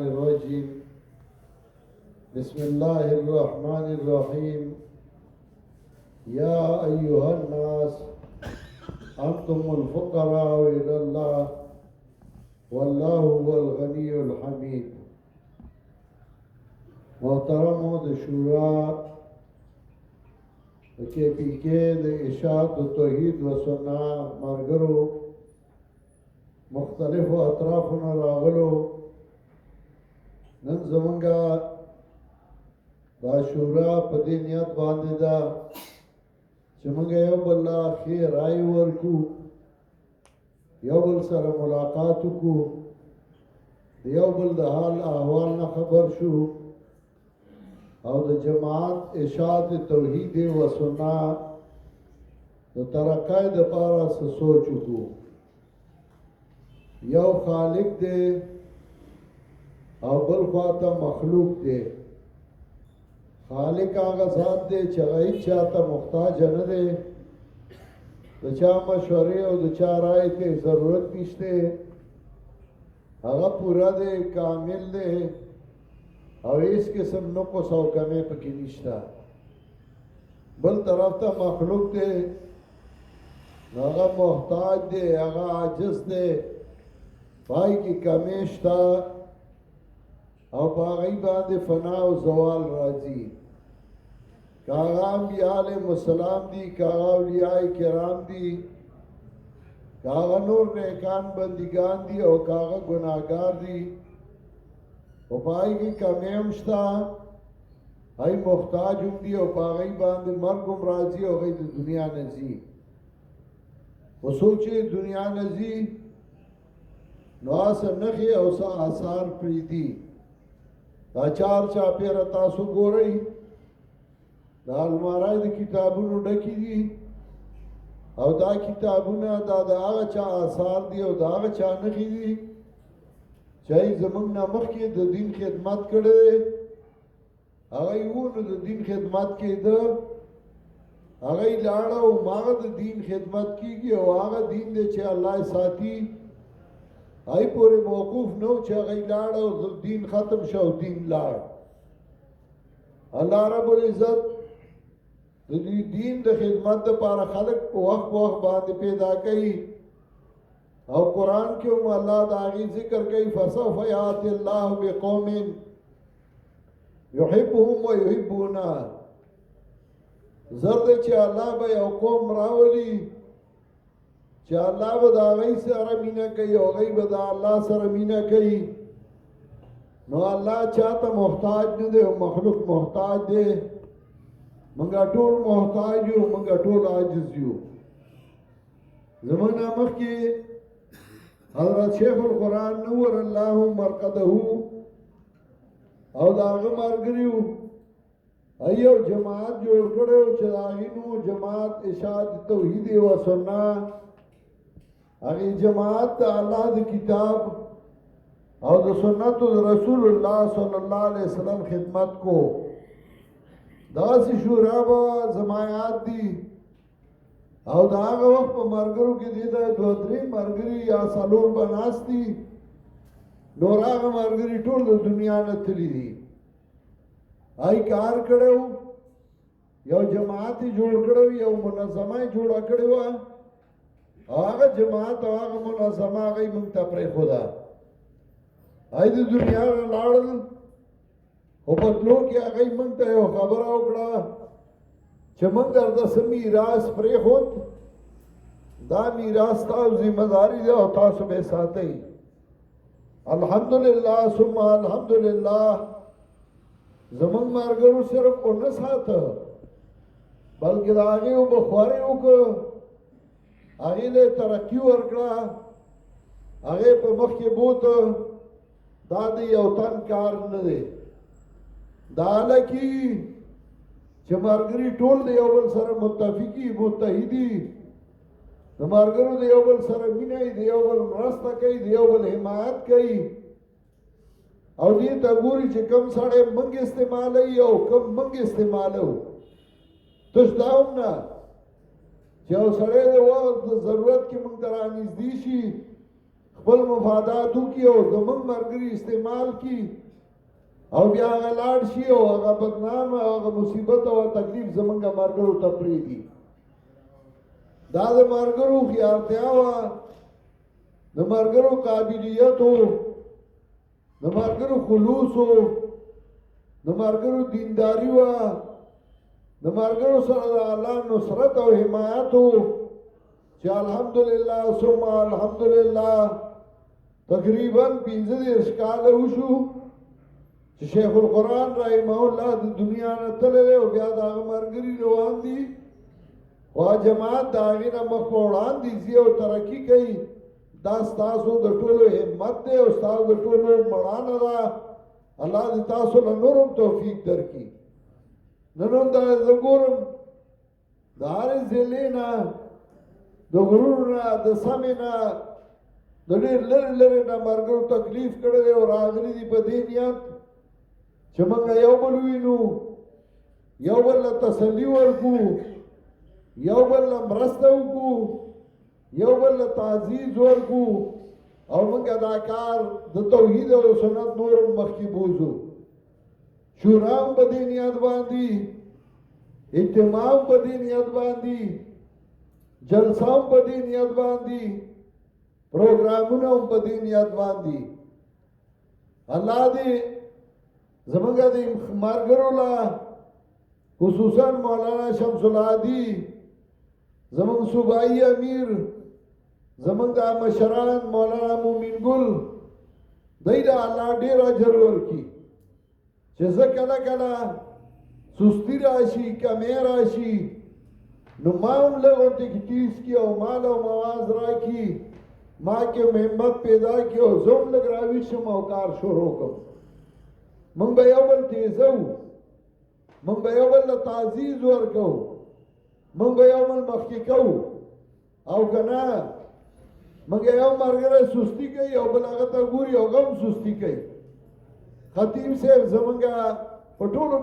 الرجيم. بسم الله الرحمن الرحيم. يا أيها الناس أنتم الفقراء إلى الله والله هو الغني الحميد. محترم د شورا کې پی کې د اشاعت و توحید و سنت مرګرو مختلفو اطرافونو راغلو. نن زمونږه دا شورا په دې نیت باندې ده چې موږ یو بل له ښې رایې ورکړو، یو بل سره ملاقات وکړو، د یو بل د حال احوال نه خبر شو او د جماعت اشاعت توحید و سنت د ترقۍ دپاره څه سوچ وکړو. یو خالق دی او بل خواته مخلوق دی. خالق هغه ذات دی چې هغه هیڅ چاته محتاج نه دی، د چا مشورې او د چا رایې ته ضرورت نشته. هغه پوره دی، کامل دی او هیڅ قسم نقص او کمی پکې نشته. بل طرف ته مخلوق دی، هغه محتاج دی، هغه عاجز دی، پای کې کمی شته او پاغی باندې فنا او زوال راځي. کاغا انبیاء علیہ السلام دی، کاغا اولیاء کرام دی، کاغا نور نیکان بندگان دی او کاغا گناہگار دی. او پائی کی کمیم شتا ای محتاج ہوں دی او پاغی باندې مرگم راځي او غی دنیا نزی. و سوچے دنیا نزی نو آسا نخی او سا آثار پریدی. دا چار چاپیره تاسو ګورئ، دا المارای د کتابونو ډکې دي او دا کتابونه دا د هغه چا آثار دي او د هغه چا نښې دي چې زموږ نه مخکې د دین خدمت کړی دی. هغه یې و نو د دین خدمت کېده، هغه یې لاړه او هماغه د دین خدمت کېږي او هغه دین دی چې الله یې ساتي. ای پورې موقوف نو چې هغه لاړ او دین ختم شو او دین لاړ. الله رب العزت د دې دین د خدمت لپاره خلق په وخت باندې پیدا کړي او قران کې هم الله د هغې ذکر کوي فسوف یأتی الله بقوم یحبهم ویحبونه. زر دی چې الله به یو قوم راولي چې الله به د هغوی سره مینه کوي او هغوی به د الله سره مینه کوي. نو الله چاته محتاج نه دی او مخلوق محتاج دی. موږ ټول محتاج یو، موږ ټول عاجز یو. زموږ نه مخکې حضرت شیخ القرآن نور الله مرقده او د هغه ملګري یو جماعت جوړ کړی و چې د هغې نوم جماعت اشاعت توحید و سنت. هغه جماعت د الله د کتاب او د سنت د رسول الله صلی الله علیه وسلم خدمت کو. داسې شورا به زما یاد دي او د هغه وخت په مرګرو کې دې ته دوه درې ملګري یا څلور به ناست دي. نور هغه ملګري ټول د دنیا نه تللي دي. هغوی کار کړی و، یو جماعت یې جوړ کړی و، یو منظمه یې جوړه کړې وه. هغه جماعت او هغه منظمه هغوی موږ ته پرېښوده. هغوی د دنیا نه لاړل خو په تلو کې هغوی موږ ته یو خبره وکړه چې موږ درته څه میراث پرېښود، دا میراث تاسو ذمه داري ده او تاسو به یې ساتئ. الحمدلله ثم الحمدلله زموږ ملګرو صرف ونه ساته بلکې د هغې وبخواري وکړه، هغې له ترقي ورکړه، هغې په مخ کې بوته. دا د یو تن کار نه دی، دا هلکي چې ملګري ټول د یو بل سره متفقي متحدي، د ملګرو د یو بل سره مینه یې، د یو بل مرسته کوي، د یو بل حمایت کوي او دې ته ګوري چې کوم سړی موږ استعمالوي او کوم موږ استعمالو. تش دا هم نه چې یو سړی د وخت د ضرورت کې موږ ته رانږدې شي خپل مفادات وکړي او زمونږ ملګري استعمال کړي او بیا هغه لاړ شي او هغه بدنام او هغه مصیبت او تکلیف زمونږ ملګرو ته پرېږدي. دا د ملګرو هوښیارتیا وه، د ملګرو قابلیت و، د ملګرو خلوص و، د ملګرو دینداري وه، د ملګرو سره د الله نصرت او حمایت و چې الحمدلله ثم الحمدلله تقریبا 15 کاله وشو چې شیخ القرآن رحمه الله د دنیا نه تللی او بیا د هغه ملګري روان دي او جماعت د هغې نه مخ په وړاندې ځي او ترقي کوي. دا ستاسو د ټولو همت دی او ستاسو د ټولو مړانه ده. الله دې تاسو له نور هم توفیق درکړي. نن هم دا زه ګورم د هرې ضلعې نه د غرونو نه د سمې نه د ډېر لرې لرې نه ملګرو تکلیف کړی دی او راغلي دي په دې نیت چې موږ یو بل ووینو، یو بل له تسلي ورکړو، یو بل له مرسته وکړو، یو بل له تعزیز ورکړو او موږ دا کار د توحید او سنت نور مخکې بوځو. شورا هم په دې نیت باندې، اجتماع هم په دې نیت باندې، جلسه هم په دې نیت باندې، پروګرامونه هم په دې نیت باندې. الله دې زمونږ د ملګرو له خصوصا مولانا شمس الهادي زمونږ صوبایي امیر، زمونږ د مشران مولانا مومن ګل، دی له الله ډېر اجر ورکړي چې زه کله کله سستی راشي، کمی راشي، نو ما هم لږ غونډې کې تیز کړي او مال او مواز راکړي، ما کې همت پیدا کړي او زه هم لږ راویښ شم او کار شروع کړم. موږ به یو بل تیزو، موږ به یو بل له تعزیز ورکوو، موږ به یو بل مخکې کوو او که نه موږ یو ملګری سستي کوي او بل هغه ته ګوري او هغه هم سستي کوي. خطیب صاحب زمونږ په ټولو